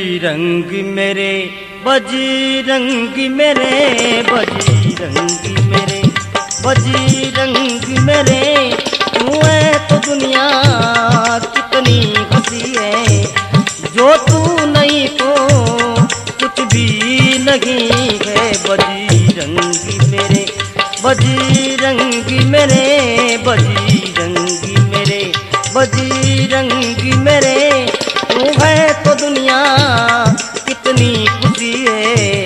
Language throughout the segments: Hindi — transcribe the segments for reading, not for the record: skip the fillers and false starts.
बजरंग मेरे, बजरंग मेरे, बजरंग मेरे, बजरंग मेरे, तू है तो दुनिया कितनी हंसी है, जो तू नहीं तो कुछ भी नहीं है। बजरंग मेरे, बजरंग मेरे, बजरंग मेरे, बजरंग मेरे, तू है तो दुनिया कितनी खुशी है,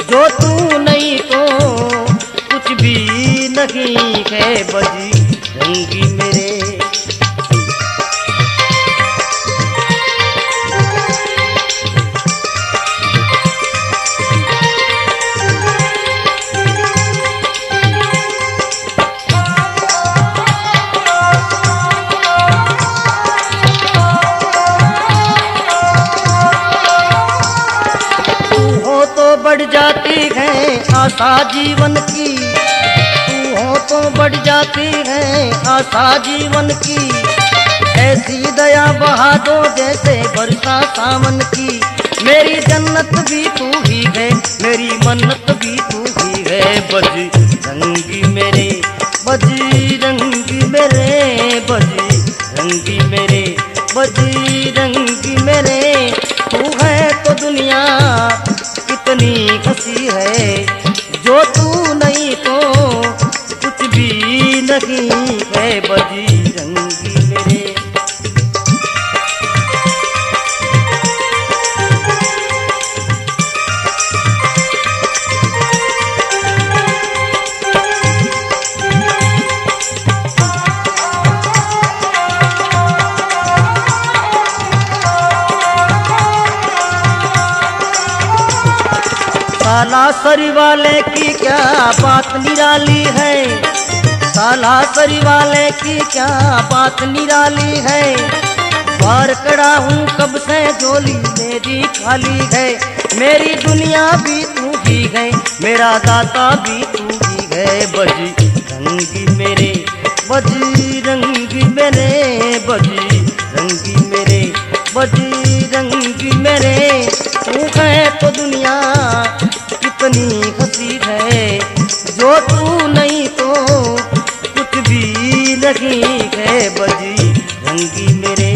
जो तू नहीं तो कुछ भी नहीं है। बजरंग मेरे, बढ़ जाती है आशा जीवन की, तू हो तो बढ़ जाती है आशा जीवन की, ऐसी दया बहा दो जैसे वर्षा सावन की। मेरी जन्नत भी तू ही है, मेरी मन्नत भी तू ही है। बजरंग मेरे, बजरंग मेरे, बजरंग मेरे, बजरंग मेरे, तू है तो दुनिया कितनी हंसी है, जो तू नहीं तो कुछ भी नहीं है। बजरंग मेरे, सालासरी वाले की क्या बात निराली है, सालासरी वाले की क्या बात निराली है। बाहर खड़ा हूँ कब से झोली मेरी खाली है, मेरी दुनिया भी तू ही है, मेरा दाता भी तू ही है। बजरंग मेरे, बजरंग मेरे, बजरंग मेरे, बजरंग मेरे, तू है तो दुनिया कितनी हंसी है, जो तू नहीं तो कुछ भी नहीं है। बजरंग मेरे,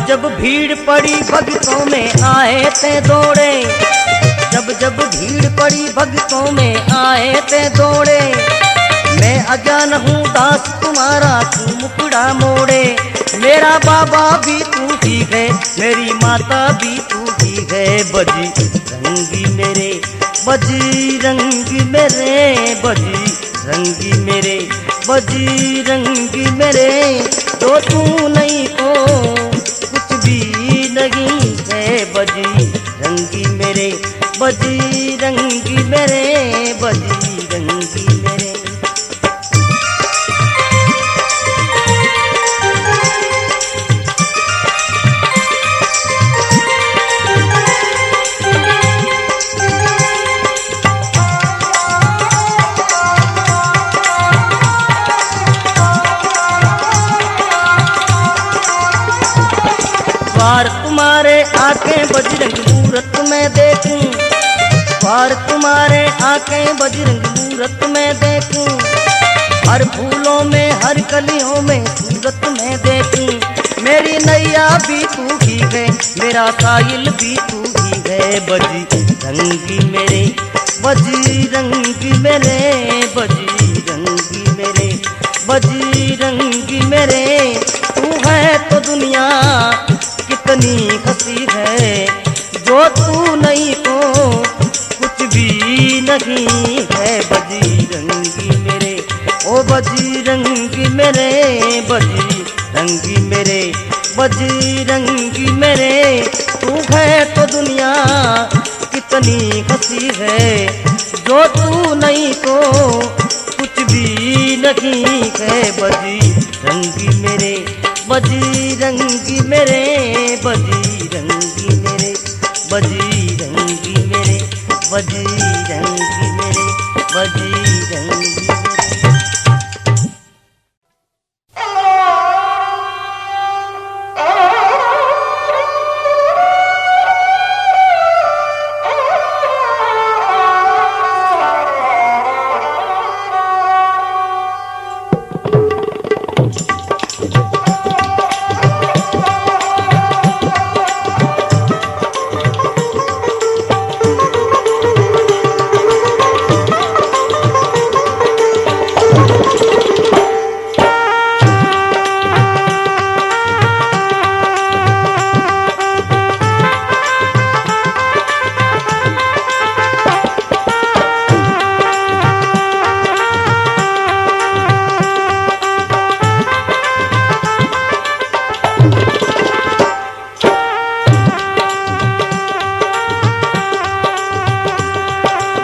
जब भीड़ पड़ी भक्तों में आए थे दौड़े, जब भीड़ पड़ी भक्तों में आए थे दौड़े। मैं अजान हूँ दास तुम्हारा, तू मुकड़ा मोड़े। मेरा बाबा भी तू ही है, मेरी माता भी तू ही है। बजरंग मेरे, बजरंग मेरे, बजरंग मेरे, बजरंग मेरे, तो तू नहीं तो नहीं है। बजरंग मेरे, बजरंग मेरे, बजरंग मेरे, द्वार तुम्हारे आंखें बजरंग मूरत में देखूं, द्वार तुम्हारे आंखें बजरंग मूरत में देखूं। हर फूलों में हर कलियों में सूरत में देखूं। मेरी नैया भी तू ही है, मेरा साहिल भी तू ही है। बजरंग मेरे, बजरंग मेरे, बजरंग मेरे, बजरंग मेरे, तू है तो दुनिया कितनी हंसी है, जो तू नहीं तो कुछ भी नहीं है। बजरंग मेरे, ओ बजरंग मेरे, बजरंग मेरे, बजरंग मेरे, तू है तो दुनिया कितनी हंसी है, जो तू नहीं तो कुछ भी नहीं है। बजरंग रंगी मेरे बजरंगी मेरे बजरंगी मेरे बजरंगी मेरे बजरंगी मेरे बजरंगी मेरे।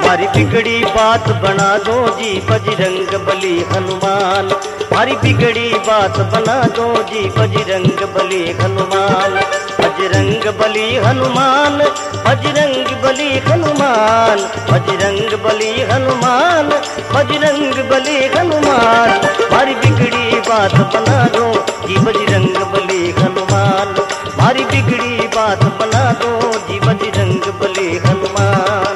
हमारी बिगड़ी बात बना दो जी बजरंग बली हनुमान, हमारी बिगड़ी बात बना दो जी बजरंग बली हनुमान। बजरंग बली हनुमान बजरंग बली हनुमान बजरंग बली हनुमान बजरंग बली हनुमान। हमारी बिगड़ी बात बना दो जी बजरंग बली हनुमान, हमारी बिगड़ी बात बना दो जी बजरंग बली हनुमान।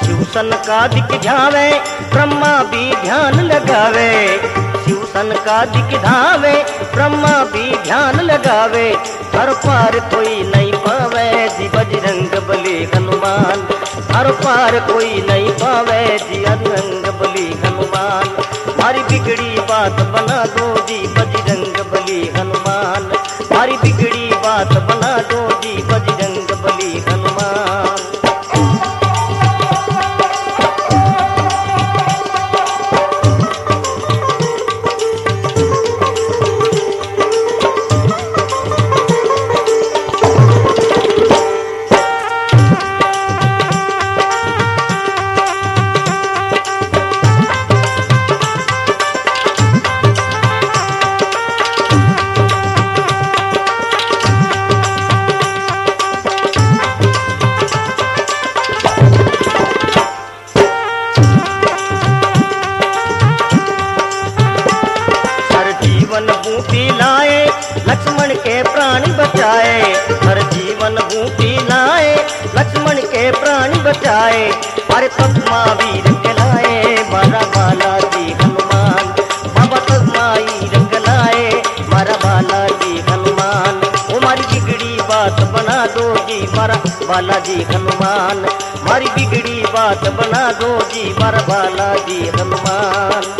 शिवसन का दिख जावे ब्रह्मा भी ध्यान लगावे, शिवसन का दिख धावे ब्रह्मा भी ध्यान लगावे। हर पार कोई नहीं पावे जी बजरंग बली हनुमान, हर पार कोई नहीं पावे जी बजरंग बली हनुमान। हमारी बिगड़ी बात बना दो जी बजरंग बली हनुमान, हमारी बिगड़ी बात बना दो जी बजरंग बली हनुमान। बूटी लाए लक्ष्मण के प्राण बचाए, हर जीवन बूटी लाए लक्ष्मण के प्राण बचाए। अरे तब महावीर कहलाए मारा बालाजी हनुमान, बाबा तब महावीर कहलाए मारा बालाजी हनुमान। हमारी बिगड़ी बात बना दो जी मारा बालाजी हनुमान, हमारी बिगड़ी बात बना दो जी मारा बालाजी हनुमान।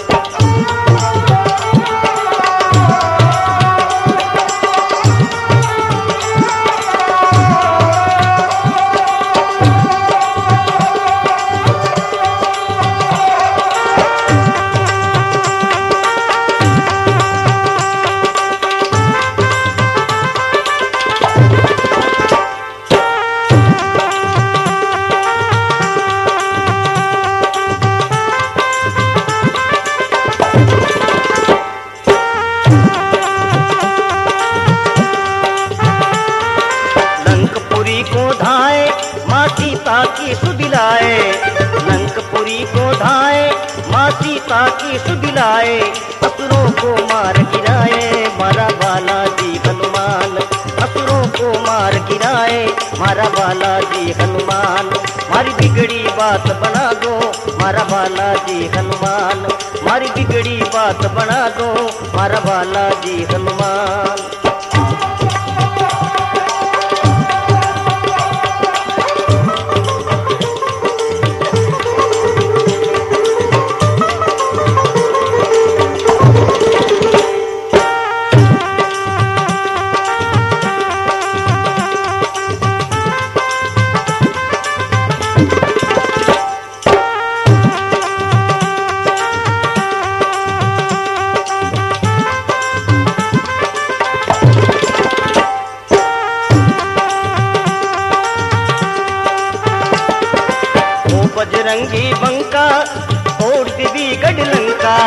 सीता की सुदिलाए, लंकपुरी को धाए माँ सीता की सुदिलाए। असुरों को मार गिराए मारा बालाजी हनुमान, असुरों को मार गिराए मारा बालाजी हनुमान। मारी बिगड़ी बात बना दो मारा बालाजी हनुमान, मारी बिगड़ी बात बना दो मारा बालाजी हनुमान। बजरंगी बंका तोड़ दिवी गढ़ लंका,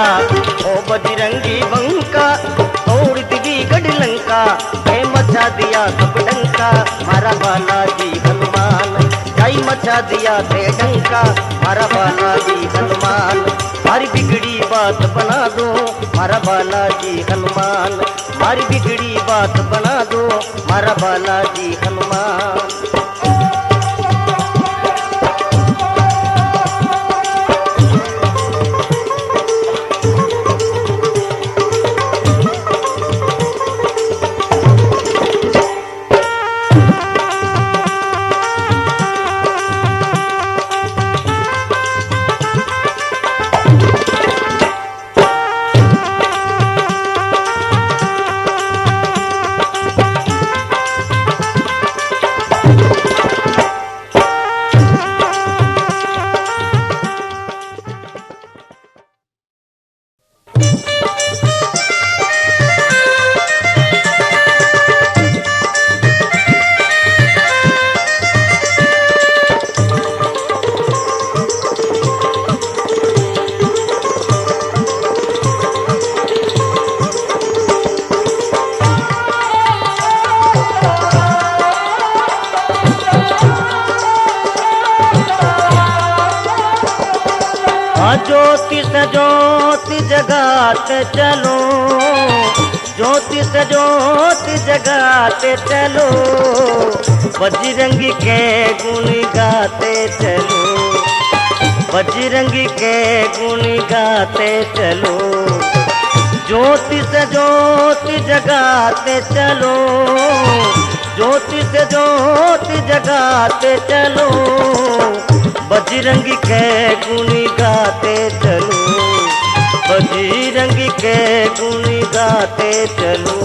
ओ बजरंगी बंका तोड़ दिवी गढ़ लंका, है मचा दिया सब डंका मारा बालाजी हनुमान, जाई मचा दिया थे डंका मारा बालाजी हनुमान, मारी बिगड़ी बात बना दो मारा बालाजी हनुमान, मारी बिगड़ी बात बना दो मारा बालाजी हनुमान। ज्योति से ज्योति जगाते चलो, ज्योति से ज्योति जगाते चलो, बजरंगी के गुण गाते चलो, बजरंगी के गुण गाते चलो, ज्योति से ज्योति जगाते चलो, ज्योति से ज्योति जगाते चलो, बजरंगी के गुण गाते चलो, बजरंगी के गुण गाते चलो।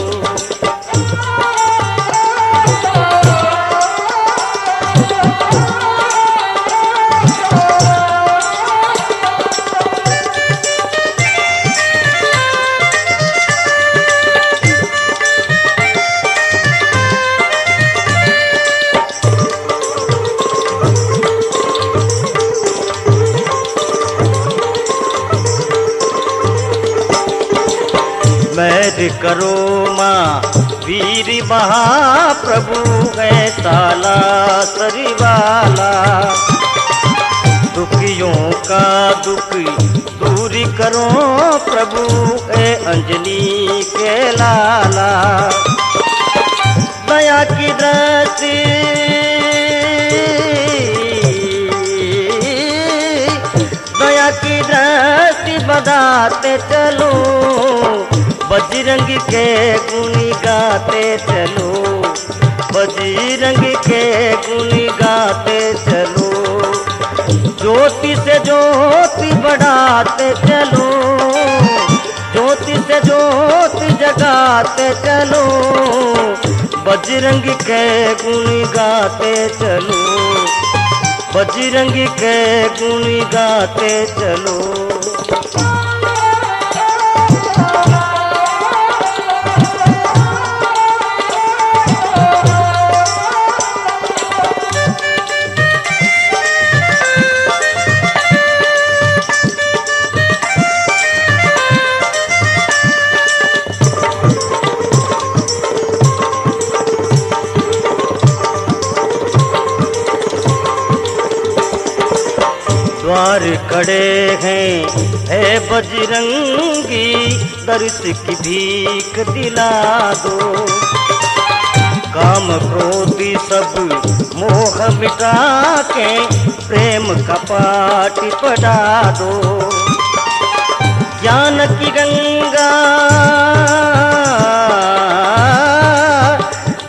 मैर करो माँ वीर महाप्रभु है ताला सरिवाला, दुखियों का दुख दूर करो प्रभु है अंजनी के लाला, दया की दृष्टि दया की दृष्टि बताते चलो, बजरंगी के गुण गाते चलो, बजरंगी के गुण गाते चलो, ज्योति से ज्योति बढ़ाते चलो, ज्योति से ज्योति जगाते चलो, बजरंगी के गुण गाते चलो, बजरंगी के गुण गाते चलो। द्वार खड़े हैं है बजरंगी, दर्श की भीख दिला दो, काम क्रोधी सब मोह मिटा के प्रेम का पाठ पढ़ा दो, ज्ञान की गंगा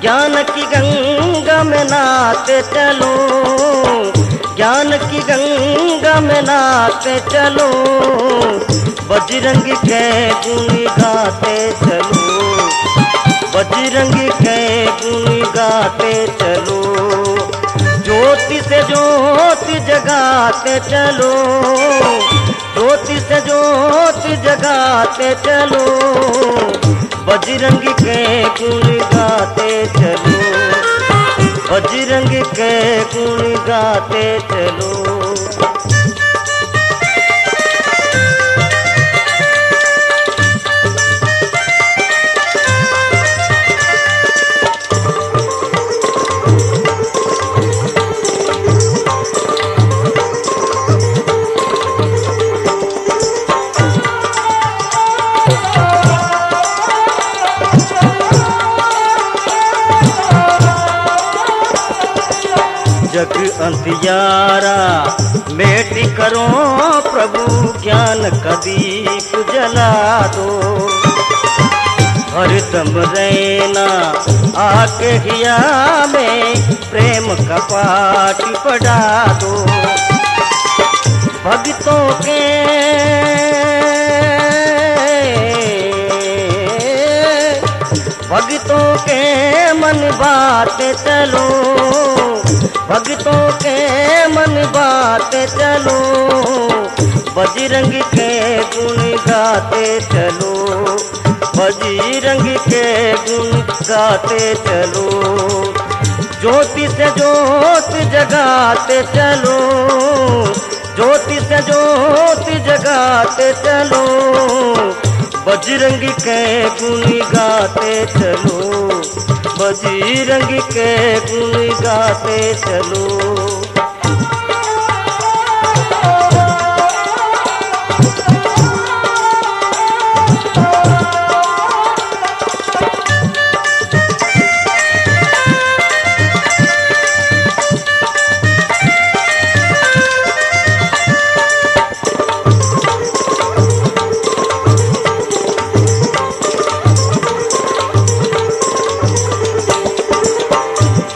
ज्ञान की गंगा में नहाते चलो, ज्ञान की गंगा में नहाते चलो, बजरंगी के गुण गाते चलो, बजरंगी के गुण गाते चलो, ज्योति से ज्योति जगाते चलो, ज्योति से ज्योति जगाते चलो, बजरंगी के गुण गाते चलो, बजरंगी के गुण गाते चलो। अंधियारा मेटी करो प्रभु ज्ञान का दीप जला दो। हरदम रहना आके हिया में प्रेम का पाठ पढ़ा दो। भक्तों के मन बाते चलो, भक्तों के मन बाते चलो, बजरंग के गुण गाते चलो, बजरंग के गुण गाते चलो। ज्योति से ज्योत जगाते चलो, ज्योति से ज्योति जगाते चलो, बजरंग के गुण गाते चलो, बजरंग के गुण गाते चलो।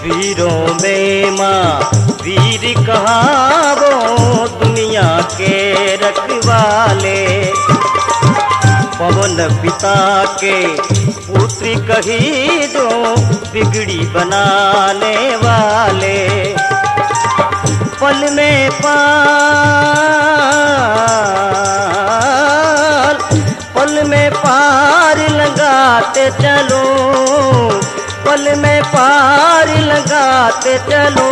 वीरों में माँ वीर कहावो दुनिया के रखवाले। पवन पिता के पुत्री कही दो बिगड़ी बनाने वाले। पल में पार लगाते चलो, पल में पार लगाते चलो,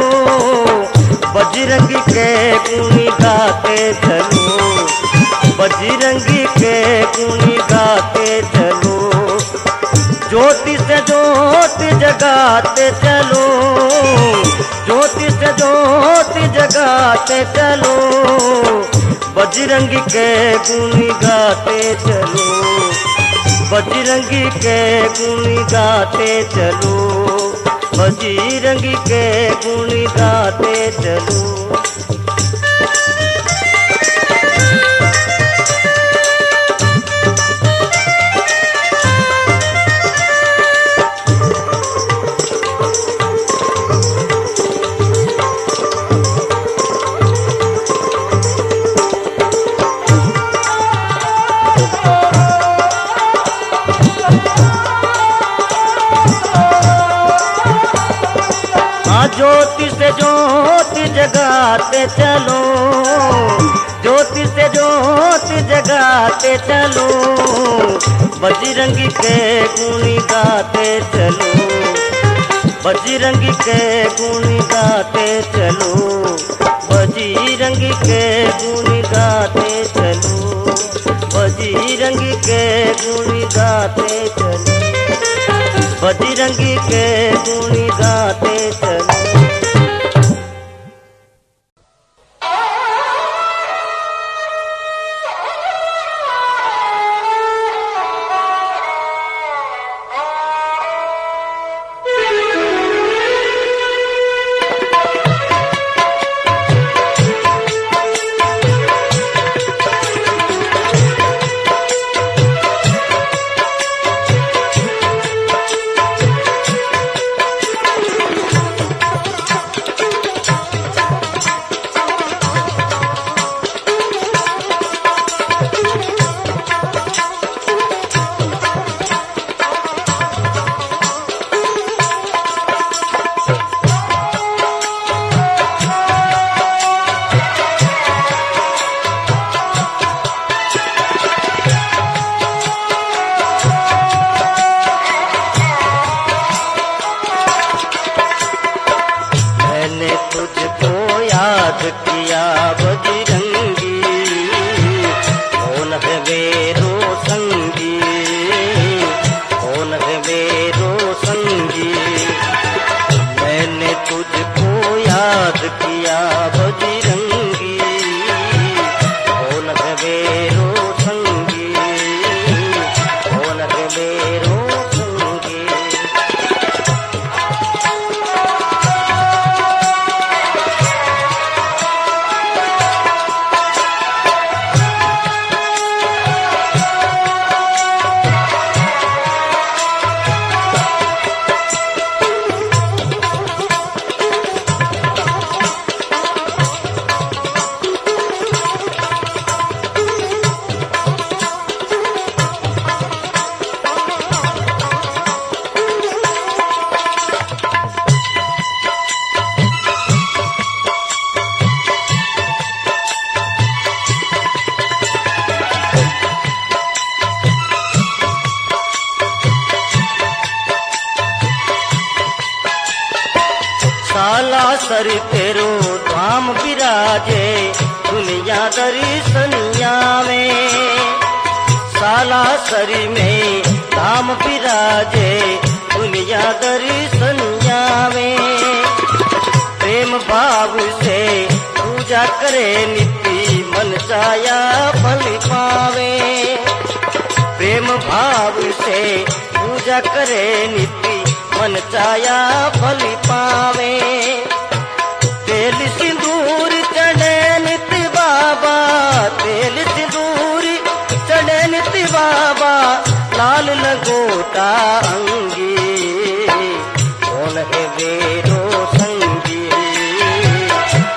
बजरंग के गुण गाते चलो, बजरंग के गुण गाते चलो। ज्योति से ज्योति जगाते चलो, ज्योति से ज्योति जगाते चलो, बजरंग के गुण गाते चलो, बजरंग के गुण गाते चलो, बजरंग के गुण गाते चलो। ज्योति से ज्योति जगाते चलो, ज्योति से ज्योति जगाते चलो, बजरंग के गुण गाते चलो, बजरंग के गुण गाते चलो, बजरंग के गुण गाते चलो, बजरंग के गुण गाते चलो, बजरंग के गुण गाते चलो। पर तेरो धाम विराजे दुनिया दर्शनिया में। सालासरी में धाम विराजे दुनिया दर्शनिया में। प्रेम भाव से पूजा करे नित्य मन चाया फल पावे। प्रेम भाव से पूजा करे नित्य मन चाया फल पावे। तेल सिंदूर चढ़े नित्य बाबा, तेल सिंदूर चढ़े नित्य बाबा, लाल लगोटा अंगी कौन है मेरो संगी,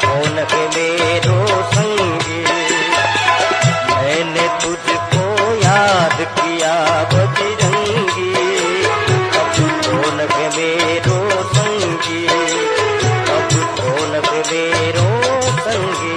कौन है मेरो संगी। मैंने तुझको याद किया बजरंगी, अब कौन है मेरो संगी, अब कौन है मेरो संगी।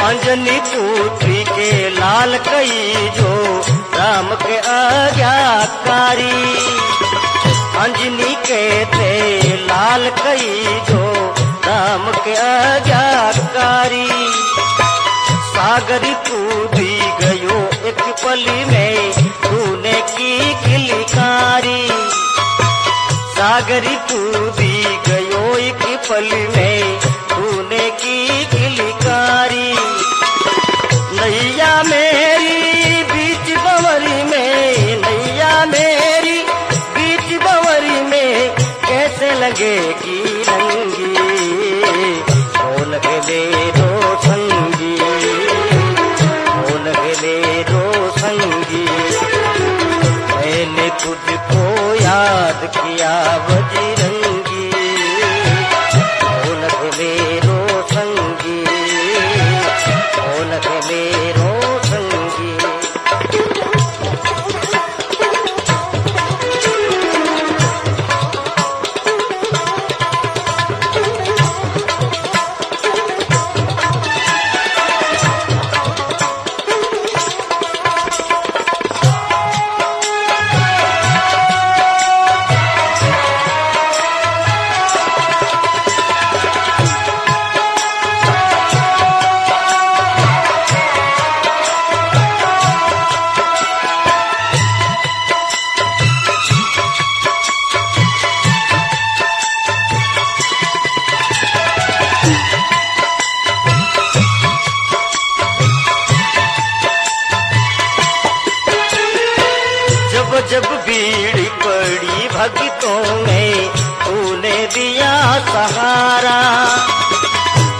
अंजनी पुत्री के लाल कई जो राम के आज्ञाकारी। अंजनी के ते लाल कई जो राम के आज्ञाकारी। सागर कूदी गयो एक पली में तूने की किलकारी। सागर कूदी गयो एक पली में तूने की किलकारी। नैया मेरी बीच बंवरी में, नैया मेरी बीच बंवरी में कैसे लगेगी रंगी। कौन है मेरो संगी, कौन है मेरो संगी। मैंने तुझको याद किया बजरंगी, कौन है मेरो संगी, कौन है मेरो संगी। जब भीड़ पड़ी भक्तों में तूने दिया सहारा।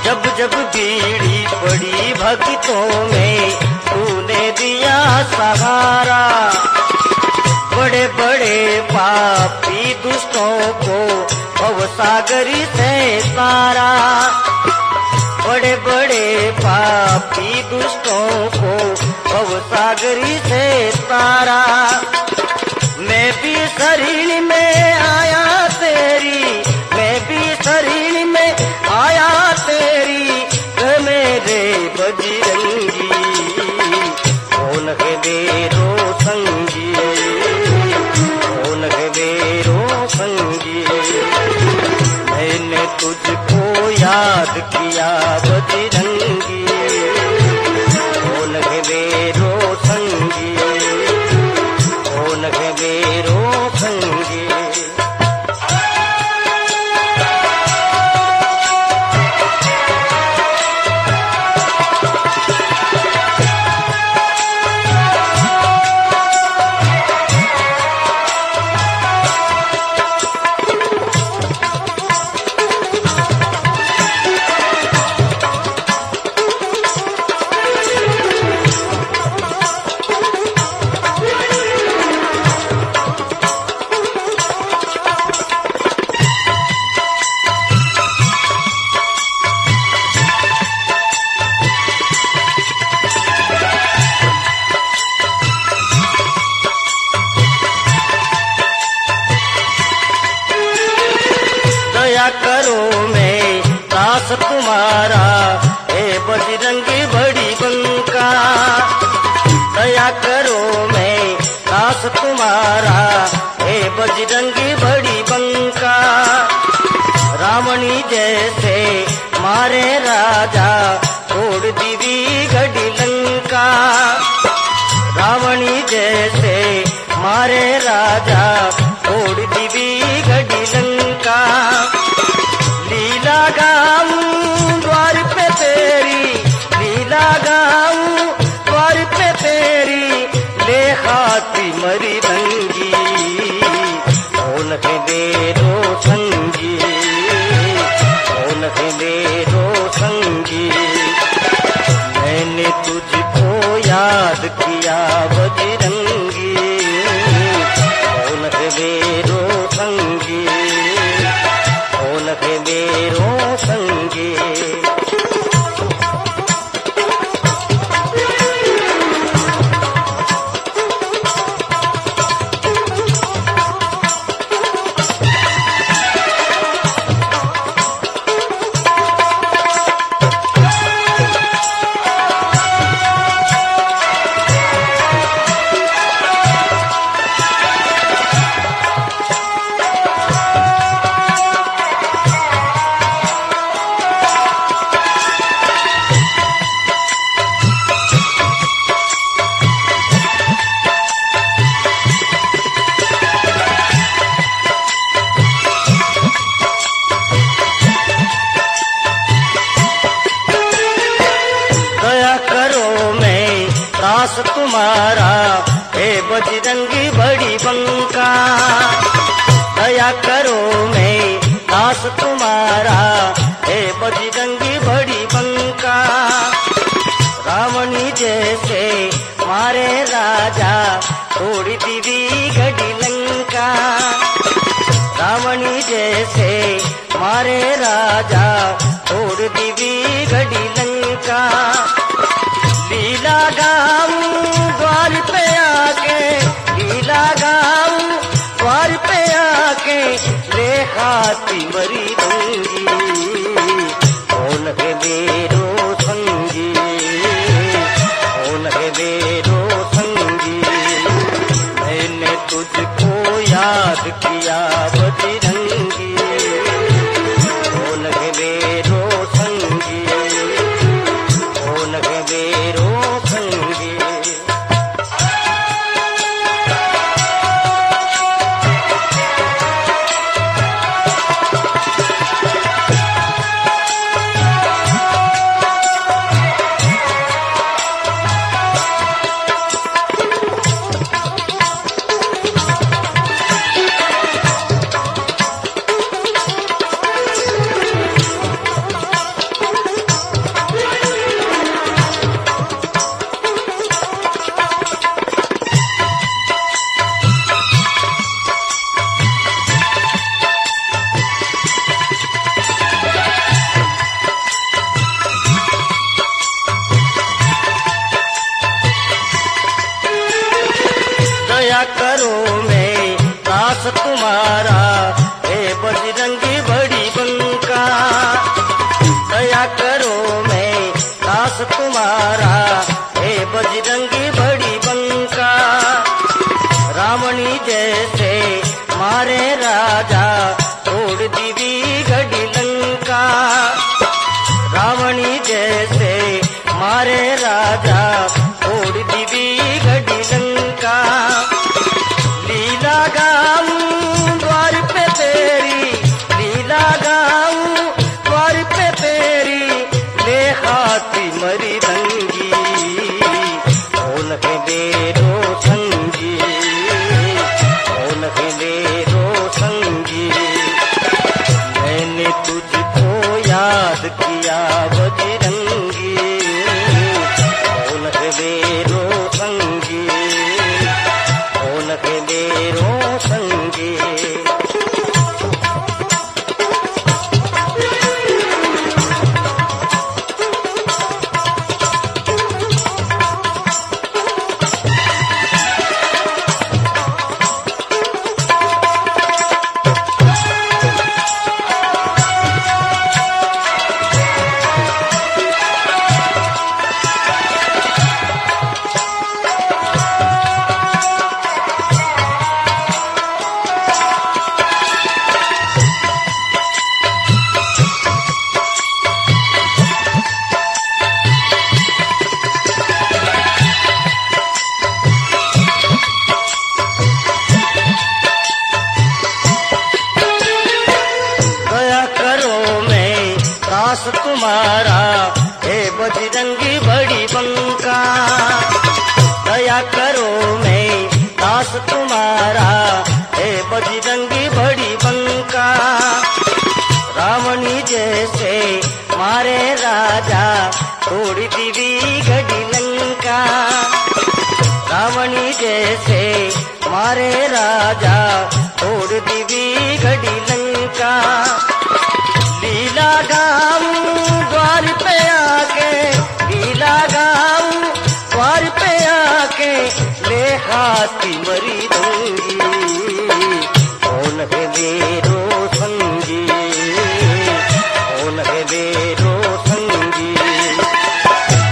जब जब भीड़ पड़ी भक्तों में तूने दिया सहारा। बड़े बड़े पापी दुष्टों को भवसागरी से तारा। बड़े बड़े पापी दुष्टों को भवसागरी से तारा। मैं भी शरीर में आया तेरी, मैं भी शरीर में आया तेरी, मेरे बजरंगी। कौन है मेरो संगी, कौन है मेरो संगी। मैंने तुझको याद किया बजरंगी, कौन है मेरो संगी, कौन है मेरो संगी। तुम्हारा हे बजरंगी बड़ी बंका। दया करो मैं दास तुम्हारा हे बजरंगी बड़ी बंका। रावणी जैसे मारे राजा तोड़ दीवी घड़ी लंका। रावणी जैसे मारे राजा तोड़ दीवी घड़ी लंका। लीला गाऊं द्वार पे तेरी, लीला गाऊं द्वार पे तेरी, ले हाथी मरी रंगी कौन है मेरो संगी, कौन है मेरो संगी। मैंने तुझको याद किया बजरंगी कौन है मेरो संगी, कौन है मेरो संगी। दास तुम्हारा हे बजरंगी बड़ी बंका। दया करो मैं दास तुम्हारा हे बजरंगी बड़ी बंका। रावणी जैसे मारे राजा तोड़ दीवी घड़ी लंका। रावणी जैसे मारे राजा तोड़ दीवी घड़ी लंका। लीला गाऊं द्वार पे आके, लीला गाऊं द्वार पे आके, ले हाथी मरी रंगी कौन है मेरो संगी, कौन है मेरो संगी। मैंने तुझको याद किया बजरंगी कौन है मेरो संगी, कौन है मेरो संगी। दया करो मैं दास तुम्हारा हे बजरंगी बड़ी बंका। दया करो मैं दास तुम्हारा हे बजरंगी बड़ी बंका। रावणी जैसे मारे राजा तोड़ दीवी घड़ी लंका। रावणी जैसे मारे राजा तोड़ दीवी घड़ी लंका। लीला गाऊं द्वार पे तेरी, लीला गाऊं द्वार पे तेरी, ले हाथी मरी रंगी दास तुम्हारा हे बजरंगी बड़ी बंका। दया करो मैं दास तुम्हारा हे बजरंगी बड़ी बंका। रावणी जैसे मारे राजा तोड़ दीवी गड़ी लंका। रावणी जैसे मारे राजा तोड़ दीवी गड़ी लंका। लीला गाऊं द्वार पे आके, लीला गाऊं द्वार पे आके, ले हाथी मरी दूंगी। कौन है मेरो संगी, कौन है मेरो संगी।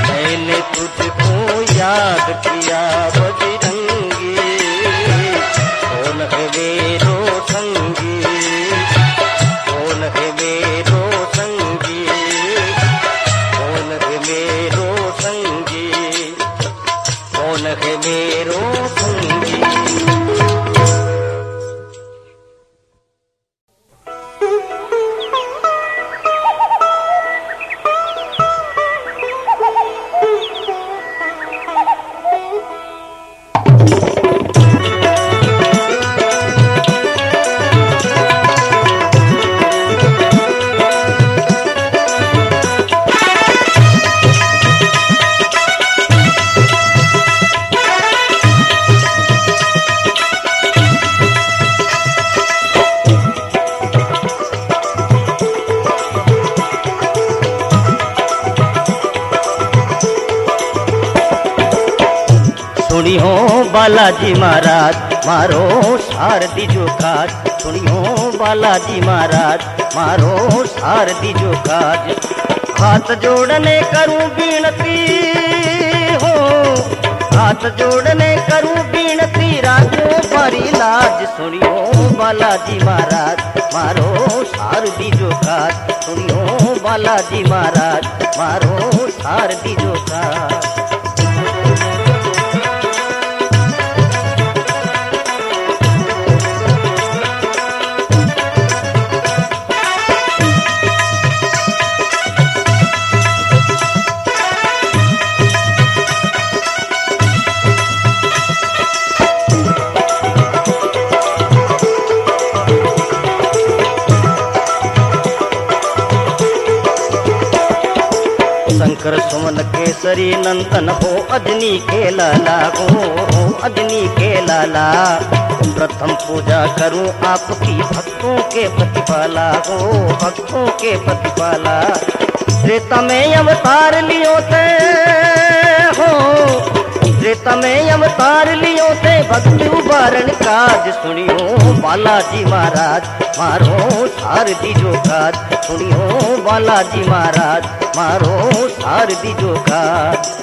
मैंने तुझको याद किया बजरंगी। कौन है मेरो संगी, कौन है मेरो संगी, कौन है मेरो संगी, कौन है मेरो संगी। सुनियो बालाजी महाराज मारो शारदी जो काज। सुनियो बालाजी महाराज मारो शारदी जो काज। हाथ जोड़ने करूं विनती हो, हाथ जोड़ने करूं विनती, राजो बड़ी लाज। सुनियो बालाजी महाराज मारो शारदी जो काज। सुनियो बालाजी महाराज मारो शारदी जो काज। शंकर सुमन केसरी नंदन हो अजनी के लाला हो, अजनी के लाला। प्रथम पूजा करूं आपकी भक्तों के प्रतिपाला हो, भक्तों के प्रतिपाला। त्रेता में अवतार लियो थे हो, त्रेता में अवतार लियो थे, भक्ति उबारण काज। सुनियो बालाजी महाराज मारो शारदी जो काज। सुनियो बालाजी महाराज मारो शारदी जो काज।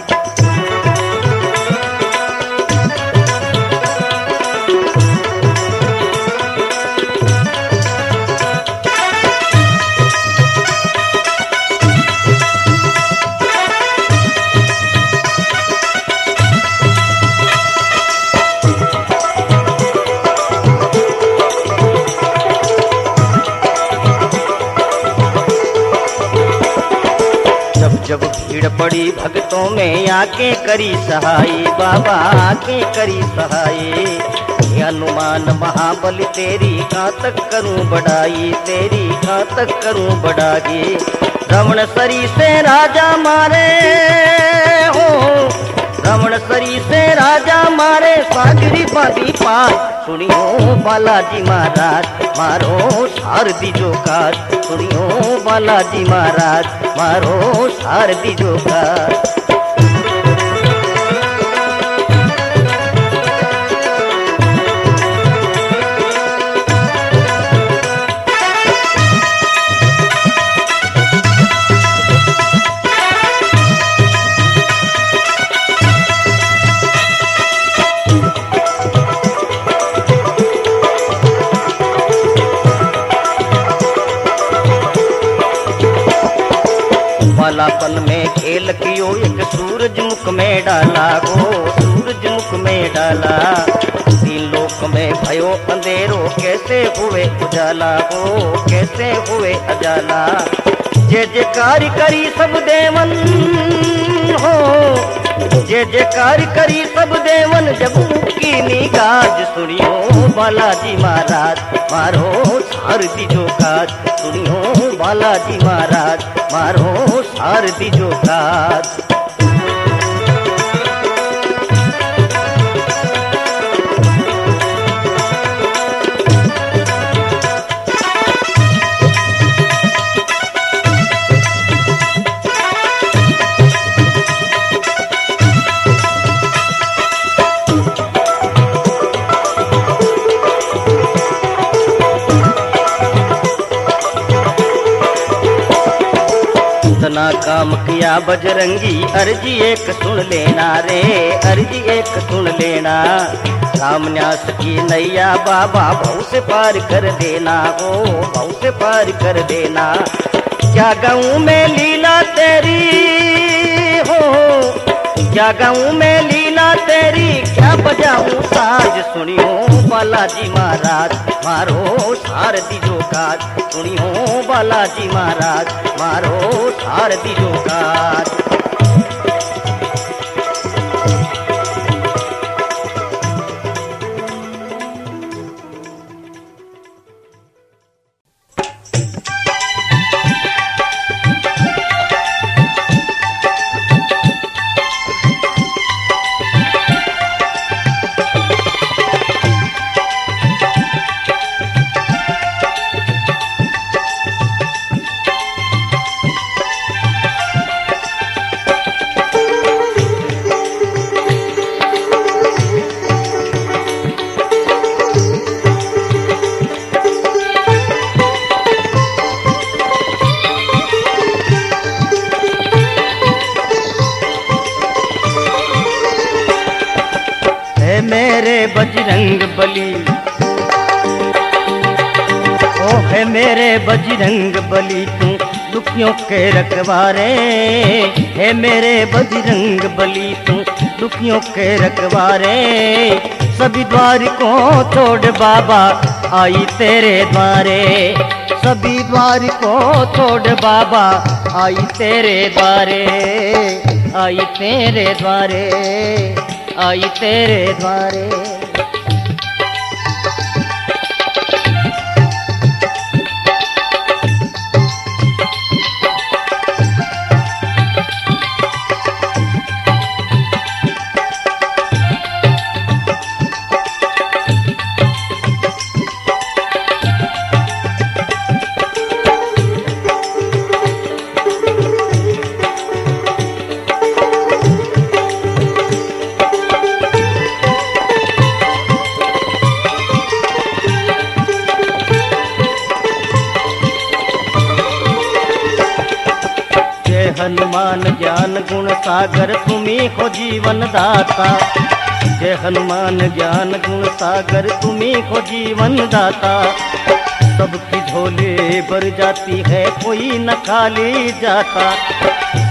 जब भीड़ पड़ी भक्तों में आके करी सहाई, बाबा आके करी सहाई। हे हनुमान महाबली तेरी कहाँ तक करूं बढ़ाई, तेरी कहाँ तक करूं बढ़ाई। रमण सरी से राजा मारे हो, रमण सरी से राजा मारे, सागरी बादी पार। सुनियो बालाजी महाराज मारो शारदी जो काज। सुनियो बालाजी महाराज मारो शारदी जो काज। बालापन में खेल कियो एक सूरज मुख में डाला गो, सूरज मुख में डाला। तीन लोक में भयो अंधेरो, कैसे हुए उजाला हो, कैसे हुए उजाला। जय जयकार करी सब देवन हो, जय जयकार करी सब देवन, जब की निगाज सुनियो बालाजी महाराज मारो सारथी जो काज। सुनियो बालाजी महाराज मारो सारथी जो काज। इतना काम किया बजरंगी, अर्जी एक सुन लेना रे, अर्जी एक सुन लेना। राम न्यास की नैया बाबा भव से पार कर देना हो, भव से पार कर देना। क्या गाँव में लीला तेरी हो, क्या गाँव में लीला तेरी, क्या बजाऊं साज। सुनियो बालाजी महाराज मारो सारथी जो काज। सुनियो बालाजी महाराज मारो सारथी जो काज। मेरे बजरंग बली, ओ है मेरे बजरंग बली, तू दुखियों के रखवारे। है मेरे बजरंग बली, तू दुखियों के रखवारे। सभी द्वार को छोड़ बाबा आई तेरे द्वारे, सभी द्वार को छोड़ बाबा आई तेरे द्वारे, आई तेरे द्वारे, आई तेरे द्वारे। हनुमान ज्ञान गुण सागर, तुम्ही हो जीवन दाता। जय हनुमान ज्ञान गुण सागर, तुम्ही हो जीवन दाता। सबकी झोले भर जाती है, कोई न खाली जाता।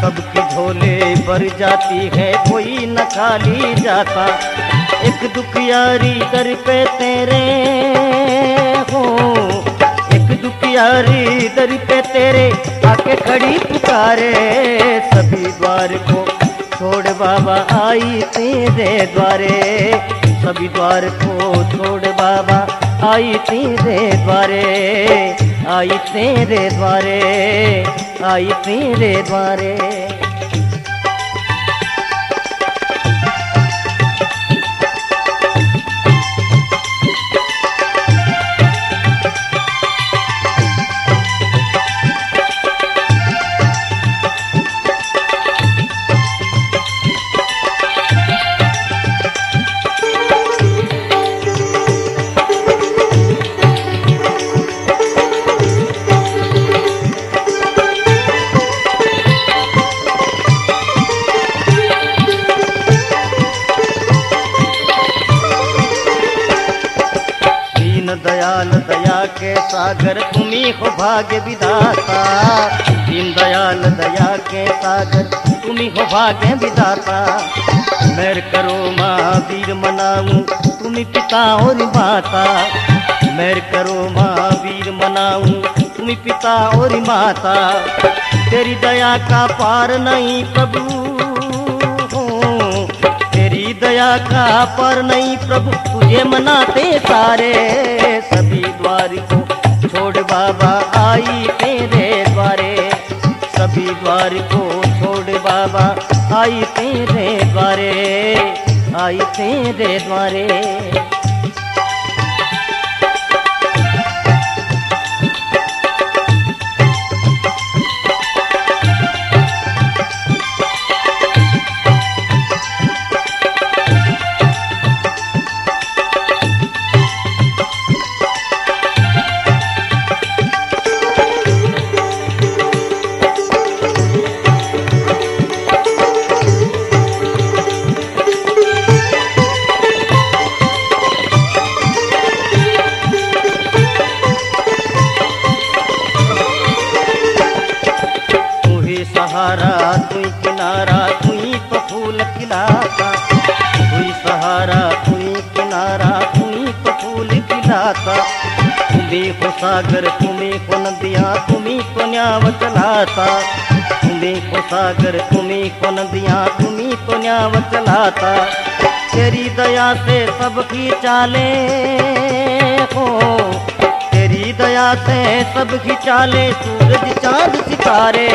सबकी झोले भर जाती है, कोई न खाली जाता। एक दुखियारी दर पे तेरे हो, एक दुखियारी दर पे तेरे आके खड़ी पुकारे। सभी द्वार को छोड़ बाबा आई तेरे द्वारे, सभी द्वार को छोड़ बाबा आई तेरे द्वारे, आई तेरे द्वारे, आई तेरे द्वारे। दयाल दया के सागर, तुम्ही हो भाग्य विधाता। दीन दयाल दया के सागर तुम ही हो भाग्य विदाता। मेहर करो महावीर मनाऊं तुम ही पिता और माता। मेहर करो महावीर मनाऊं तुम ही पिता और माता। तेरी दया का पार नहीं प्रभु, तेरी दया का पार नहीं प्रभु, तुझे मनाते सारे। सभी द्वार को छोड़ बाबा आई तेरे द्वारे। सभी द्वार को छोड़ बाबा आई तेरे द्वारे, आई तेरे द्वारे। सहारा तुई किनारा तुई तो फूल खिलाता। तुई सहारा तुई किनारा तुई तो फूल खिलाता। तुम्हें को सागर तुम्हें को नदियाँ तुम्हें को न्याव चलाता। तुम्हें को सागर तुम्हें को नदियाँ तुम्हें को न्याव चलाता। तेरी दया से सबकी चाले हो, तेरी दया से सबकी चाले, सूरज चांद सितारे।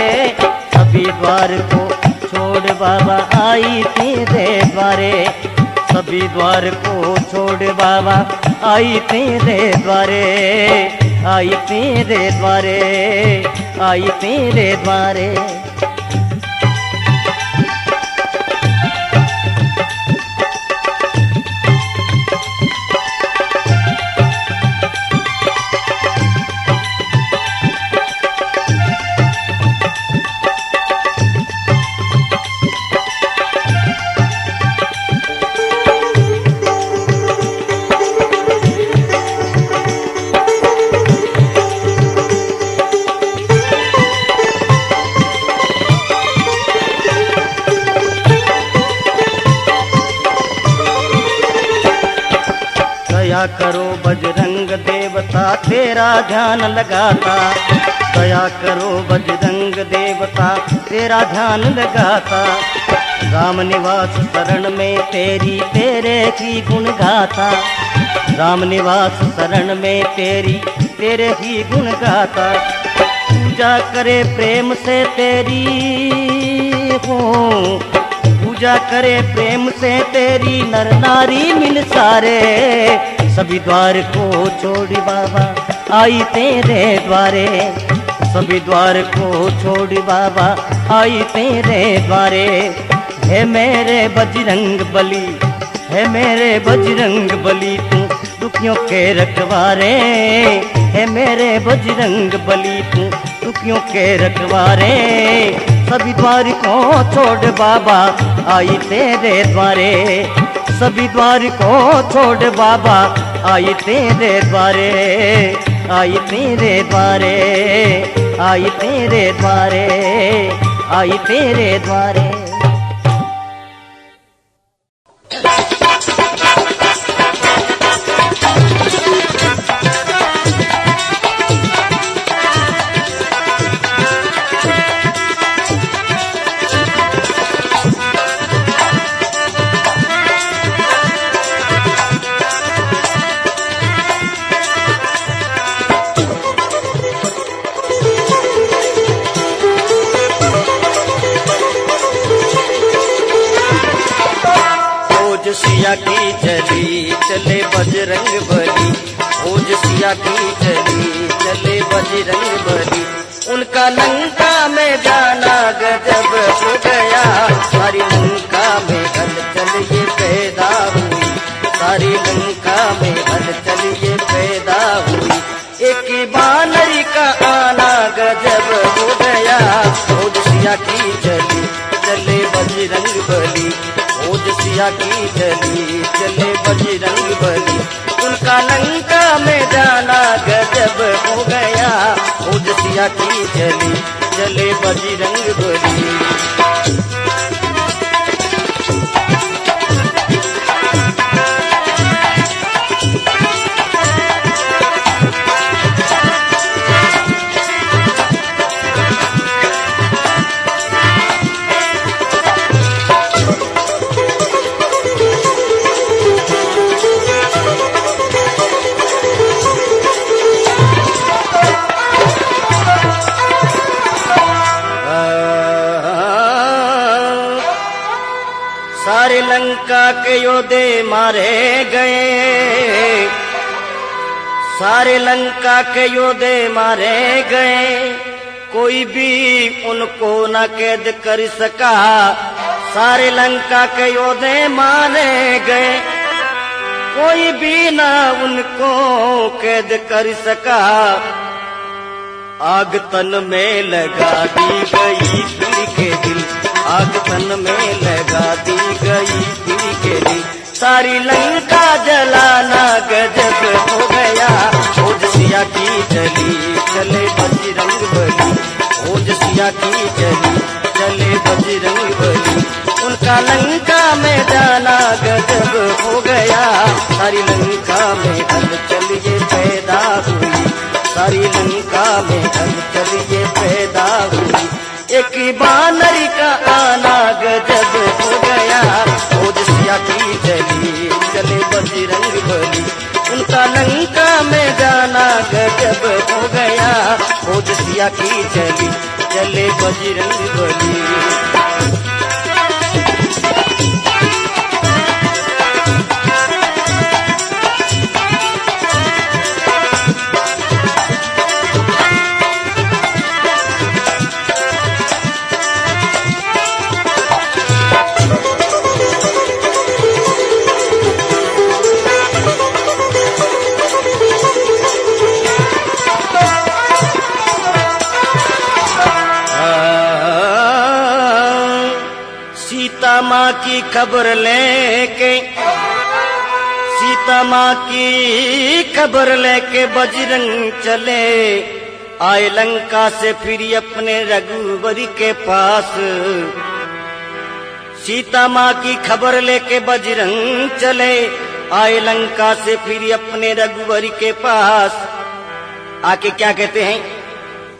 सभी द्वार को छोड़ बाबा आई तेरे द्वारे। सभी द्वार को छोड़ बाबा आई तेरे द्वारे, आई तेरे द्वारे, आई तेरे द्वारे। दया करो बजरंग देवता तेरा ध्यान लगाता। दया करो बजरंग देवता तेरा ध्यान लगाता। राम निवास शरण में तेरी तेरे ही गुण गाता। राम निवास शरण में तेरी तेरे ही गुण गाता। पूजा करे प्रेम से तेरी हो, पूजा करे प्रेम से तेरी, नर नारी मिल सारे। सभी द्वार को छोड़ बाबा आई तेरे द्वारे। सभी द्वार को छोड़ बाबा आई तेरे द्वारे। है मेरे बजरंग बली, है मेरे बजरंग बली, तू दुखियों के रखवारे। है मेरे बजरंग बली, तू दुखियों के रखवारे। सभी द्वार को छोड़ बाबा आई तेरे द्वारे। सभी द्वार को छोड़ बाबा आई तेरे द्वारे, आई तेरे द्वारे, आई तेरे द्वारे, आई तेरे द्वारे। सिया की चली चले बजरंग बली, खोज सिया की चली चले बजरंग बली। उनका लंका में जाना गजब हो गया, सारी लंका में हलचल ये पैदा हुई। सारी लंका में हलचल ये पैदा हुई। एक बानरी का आना गजब हो गया, खोज सिया की चली चले बजरंग बली। खोज सिया की चली चले बजरंग बली। उनका लंका में जाना गजब हो गया, खोज सिया की चली चले बजरंग बली। सारे लंका के योद्धे मारे गए, सारे लंका के योद्धे मारे गए, कोई भी उनको न कैद कर सका। सारे लंका के योद्धे मारे गए, कोई भी न उनको कैद कर सका। आग तन में लगा दी गई पीर के दिल, आग तन में लगा दी गई पीर के दिल। सारी लंका जलाना गजब हो गया, ओज सिया की चली चले बजरंग बली, ओज सिया की चली चले बजरंग बली। उनका लंका में जाना गजब हो गया, सारी लंका में हलचल ये पैदा हुई, सारी लंका में हलचल ये पैदा हुई। एक बानर का आना गजब हो गया, ओज सिया की चली चले बजरंग बली। उनका लंका में जाना गजब हो गया, ओज सिया की चली चले बजरंग बली। सीता माँ की खबर लेके, सीता माँ की खबर लेके बजरंग चले, आए लंका से फिर अपने रघुवर के पास। सीता माँ की खबर लेके बजरंग चले, आए लंका से फिर अपने रघुवर के पास। आके क्या कहते हैं,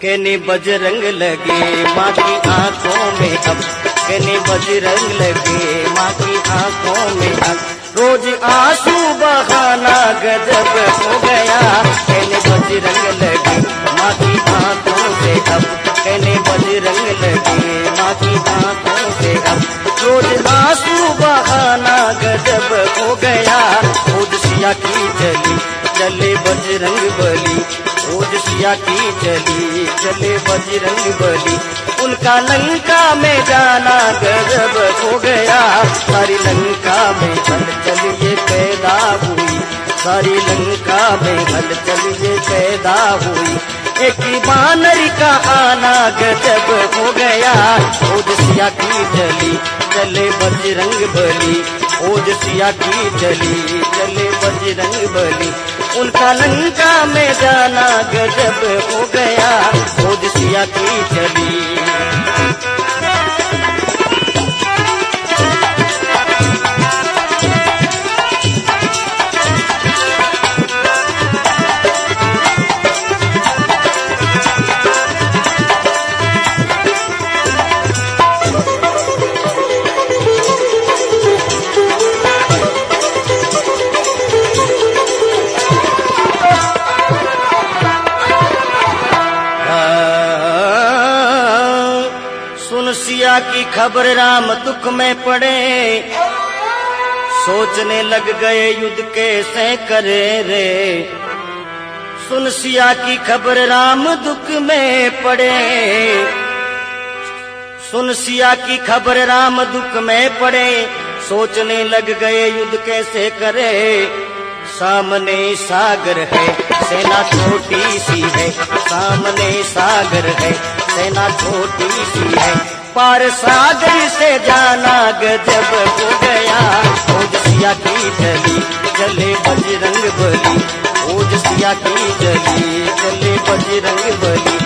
कहने बजरंग लगे माँ की आंखों में अब, कहने बजरंग लगे माँ की आंखों में अब। रोज आंसू बहाना गजब हो गया, कहने बजरंग लगे माँ की आंखों से अब, कहने बजरंग लगे माँ की आंखों से अब। रोज आंसू बहाना गजब हो गया, ओज सिया की चली चले बजरंग बली, ओज सिया की चली चले बजरंग बली। उनका लंका में जाना गजब हो गया, सारी लंका में हलचल ये पैदा हुई, सारी लंका में हलचल ये पैदा हुई। एक बानर का आना गजब हो गया, ओज सिया की चली चले बजरंग बली, ओज सिया की चली चले बजरंग बली। उनका लंका में जाना गजब हो गया, ओज सिया की चली। सिया की खबर राम दुख में पड़े, सोचने लग गए युद्ध कैसे करे रे। सुन सिया की खबर राम दुख में पड़े, सुन सिया की खबर राम दुख में पड़े, सोचने लग गए युद्ध कैसे करे। सामने सागर है सेना छोटी सी है, सामने सागर है सेना छोटी सी है। पार सागर से जाना गजब हो गया, ओज सिया की चली चले बजरंग बली, ओज सिया की चली चले बजरंग बली।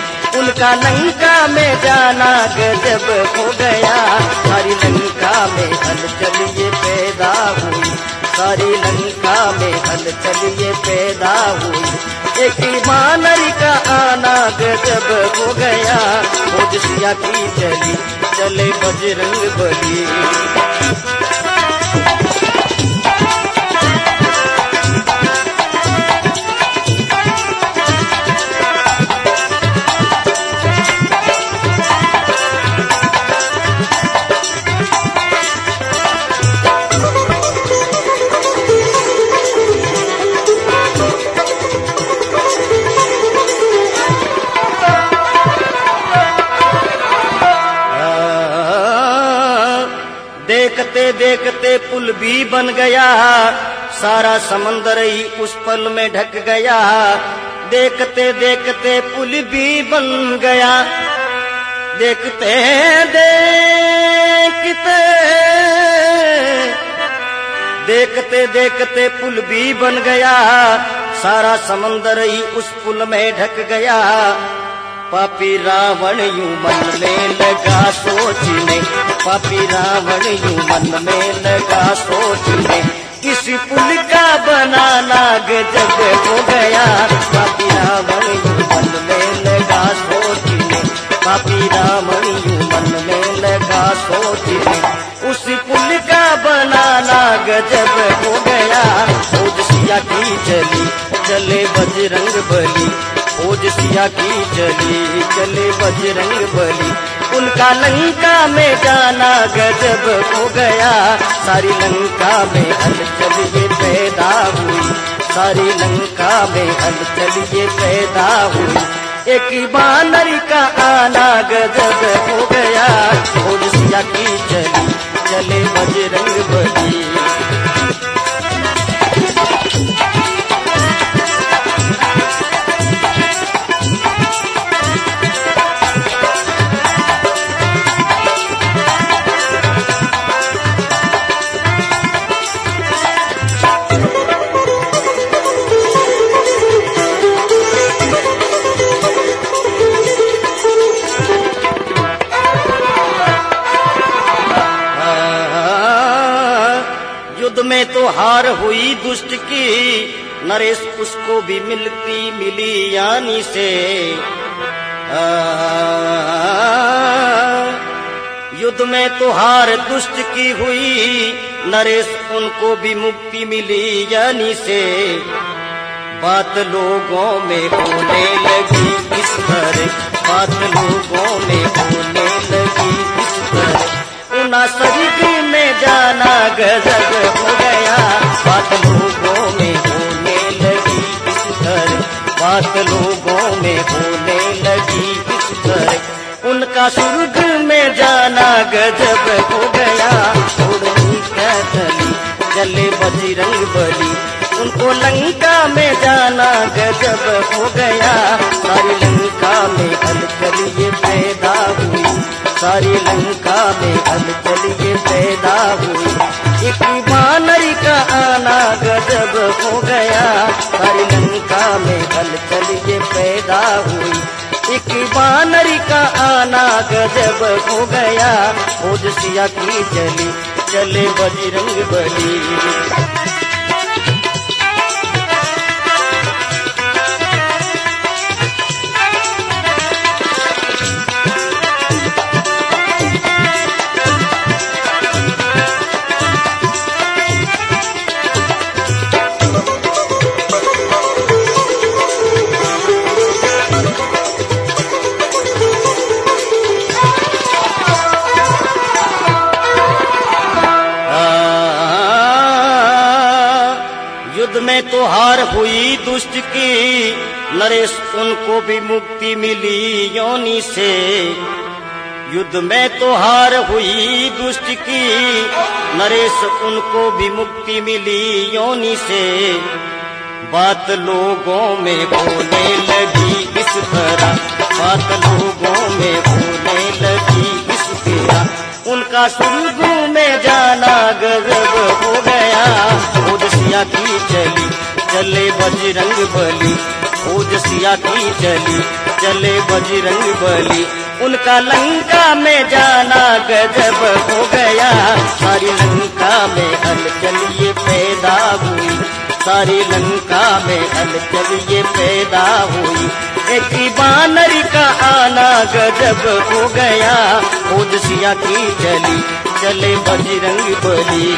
उनका लंका में जाना गजब हो गया। सारी लंका में हलचल ये पैदा हुई, सारी लंका में हलचल ये पैदा हुई। एक बानर का आना गजब हो गया। खोज सिया की चली चले बजरंग बली। देखते देखते पुल भी बन गया, सारा समंदर ही उस पल में ढक गया। देखते देखते पुल भी बन गया, देखते देखते देखते देखते पुल भी बन गया। सारा समंदर ही उस पुल में ढक गया। पापी रावण यूं मन में लगा सोचने, पापी रावण यूं मन में लगा सोचने। इस पुल का बनाना गजब हो गया। पापी रावण यूं मन में लगा सोचने, पापी रावण यूं मन में लगा सोचने। उस पुल का बनाना गजब हो गया। खोज सिया की चली चले बजरंग बली, खोज सिया की चली चले बजरंग बली। उनका लंका में जाना गजब हो गया। सारी लंका में हलचल ये पैदा हुई, सारी लंका में हलचल ये पैदा हुई। एक बानर का आना गजब हो गया। खोज सिया की चली चले बजरंग बली। युद्ध में तो हार हुई दुष्ट की, नरेश उसको भी मिली यानी से। युद्ध में तो हार दुष्ट की हुई, नरेश उनको भी मुक्ति मिली यानी से। बात लोगों में होने लगी इस तरह, बात लोगों में होने लगी इस तरह। उना स्वर्ग में जाना गजब हो गया। बात लोगों में होने लगी इस तरह, बात लोगों में होने लगी इस तरह। उनका स्वर्ग में जाना गजब हो गया। उड़नी का चली चले बजरंग बली, उनको लंका में जाना गजब हो गया। सारी लंका में हलचल ये पैदा हुई, सारी लंका में हलचल ये पैदा हुई। एक बानर का आना गजब हो गया। सारी लंका में हलचल ये पैदा हुई। एक बानर का आना गजब हो गया। खोज सिया की चली चले बजरंग बली। युद्ध में तो हार हुई दुष्ट की, नरेश उनको भी मुक्ति मिली योनि से। युद्ध में तो हार हुई दुष्ट की, नरेश उनको भी मुक्ति मिली योनि से। बात लोगों में होने लगी इस तरह, बात लोगों में होने लगी इस तरह। उनका स्वर्ग में जाना गजब हो गया। खोज सिया की चली चले बजरंग बली, फौज सिया की चली चले बजरंग बली। उनका लंका में जाना गजब हो गया, सारी लंका में हलचल ये पैदा हुई, सारी लंका में हलचल ये पैदा हुई। एक बानर का आना गजब हो गया, फौज सिया की चली चले बजरंग बली।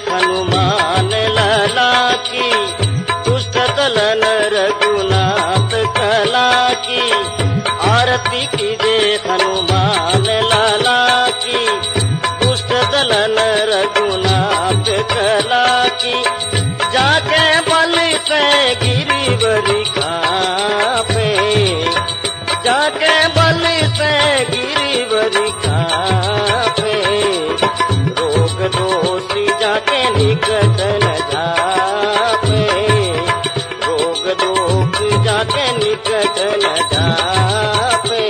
हनुमान लला की, दुष्ट दलन रघुनाथ कला की। आरती कीजे हनुमान लला की, दुष्ट दलन रघुनाथ कला की। जाके बल से गिरिवरी खापे, जाके बल से गिरिवरी खापे। रोग दोषी जाके निकट न जापे, रोग दोष जाके निकट न जापे।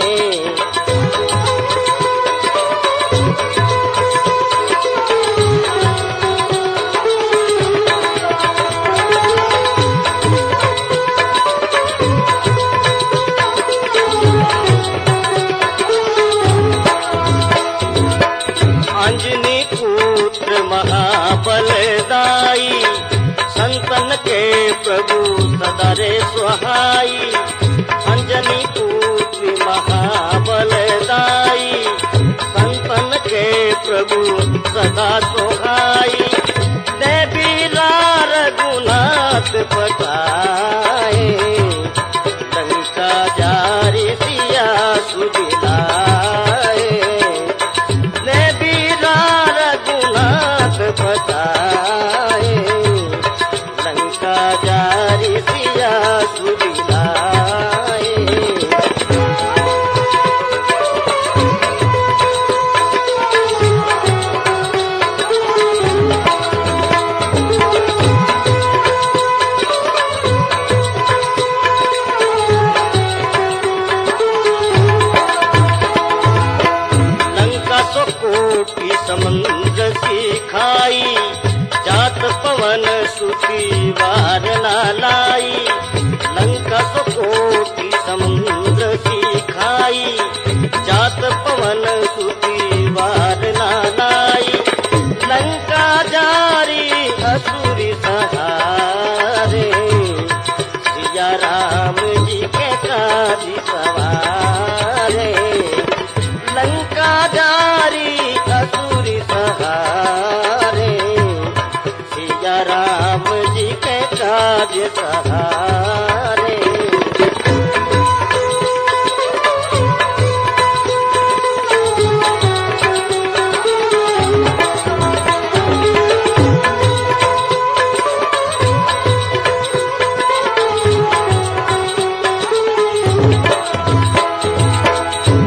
अंजनी पुत्र महाबलदाई, संतन के प्रभु सदा रे सुहाई। अंजनी पुत्र महाबलदाई, संतन के प्रभु सदा सुहाई। देवी रघुनाथ पठाए, लंका जारी सिया सुदिलाए। बताए लंका जारी सिया सुदिलाए। लंका सो कोटि समुद्र सिखाई, जात पवन सुती वार न लाई। लंका सो कोटि समुद्र सिखाई, जात पवन सुती वार न लाई। लंका जारी असुरी सहारे, सिया राम जी के काज सवारे। लंका जारी असुरी सहारे, सिया राम जी के काज सहारे।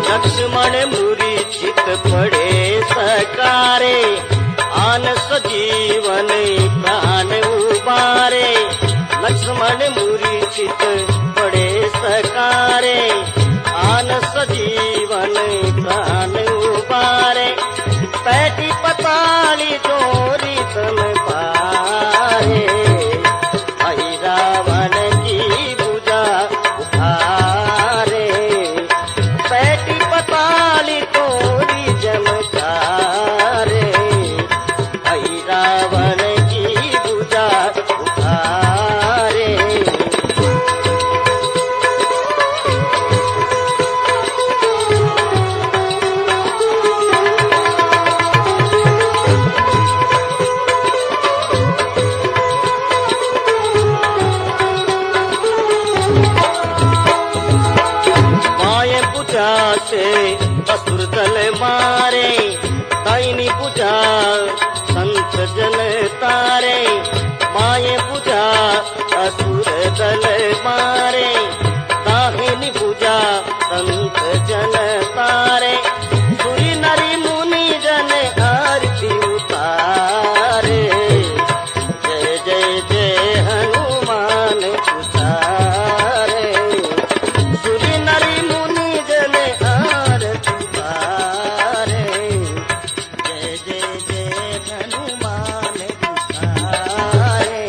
लक्ष्मण मूर्छित पड़े सकारे, आन सजीवन प्राण उबारे। लक्ष्मण मूर्छित पड़े सकारे, आन सजीवन प्राण उबारे। पैटी पताली जोरी तन पारे, आई रावण की भुजा उठारे। भजन तारे, माए बुझा असुर दल मारे, दाहिनी बुझा संत जन तारे, सुरी नरी मुनि जन आरती उतारे। जय जय जय हनुमान उतारे, सुरी नरी मुनि जन आरती उतारे। जय जय जय हनुमान उतारे।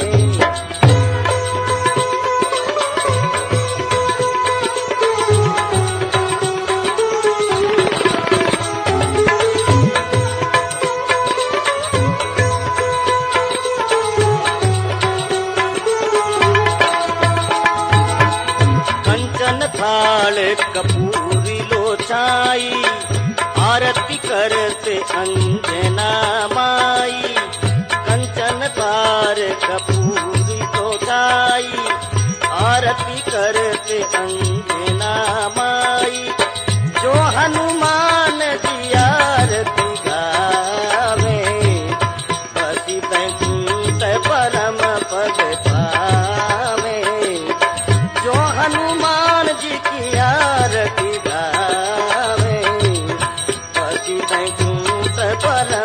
कंचन थाल कपूरी लोचाई, आरती करते अंजना माई। कंचन थाल कपूरी लोचाई, आरती करते अंजना माई। जो हनुमान जी आरती गावे, बसी बैकुंठ परम पद पावे। जो हनुमान जी की आरती गावे, बसी बैकुंठ परम